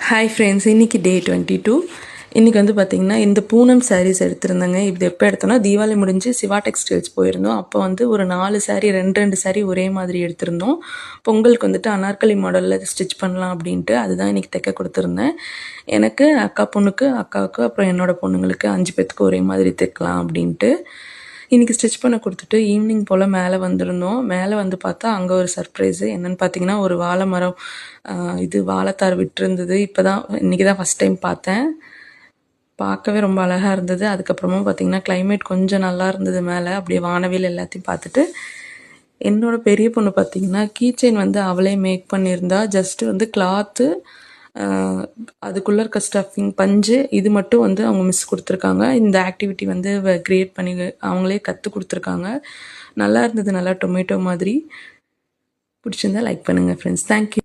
Hi friends, இன்றைக்கி டே 22. இன்றைக்கி வந்து பார்த்திங்கன்னா இந்த பூனம் சாரீஸ் எடுத்திருந்தேங்க. இது எப்போ எடுத்தோன்னா தீபாவளி முடிஞ்சு சிவா டெக்ஸ்டைல்ஸ் போயிருந்தோம். அப்போ வந்து ஒரு 4 சாரீ 2 சாரீ ஒரே மாதிரி எடுத்திருந்தோம். பொங்கலுக்கு வந்துட்டு அனார்கலி மாடலில் ஸ்டிச் பண்ணலாம் அப்படின்ட்டு அதுதான் இன்றைக்கி தைக்க கொடுத்துருந்தேன். எனக்கு அக்கா பொண்ணுக்கு, அக்காவுக்கு, அப்புறம் என்னோடய பொண்ணுங்களுக்கு 5 பேத்துக்கு ஒரே மாதிரி தைக்கலாம் அப்படின்ட்டு இன்றைக்கி ஸ்டிச் பண்ண கொடுத்துட்டு ஈவினிங் போல் மேலே வந்திருந்தோம். மேலே வந்து பார்த்தா அங்கே ஒரு சர்ப்ரைஸு. என்னென்னு பார்த்தீங்கன்னா ஒரு வாழை மரம், இது வாழைத்தார் விட்டுருந்தது. இன்றைக்கி தான் ஃபஸ்ட் டைம் பார்த்தேன். பார்க்கவே ரொம்ப அழகாக இருந்தது. அதுக்கப்புறமா பார்த்திங்கன்னா கிளைமேட் கொஞ்சம் நல்லா இருந்தது. மேலே அப்படியே வானவில் எல்லாத்தையும் பார்த்துட்டு என்னோடய பெரிய பொண்ணு பார்த்திங்கன்னா கீச்செயின் வந்து அவளே மேக் பண்ணியிருந்தா. ஜஸ்ட்டு வந்து கிளாத்து, அதுக்குள்ளே இருக்க ஸ்டஃபிங், பஞ்சு, இது மட்டும் வந்து அவங்க மிஸ் கொடுத்துருக்காங்க. இந்த ஆக்டிவிட்டி வந்து க்ரியேட் பண்ணி அவங்களே கற்றுக் கொடுத்துருக்காங்க. நல்லா இருந்தது. நல்லா டொமேட்டோ மாதிரி. பிடிச்சிருந்தா லைக் பண்ணுங்கள் ஃப்ரெண்ட்ஸ். தேங்க்யூ.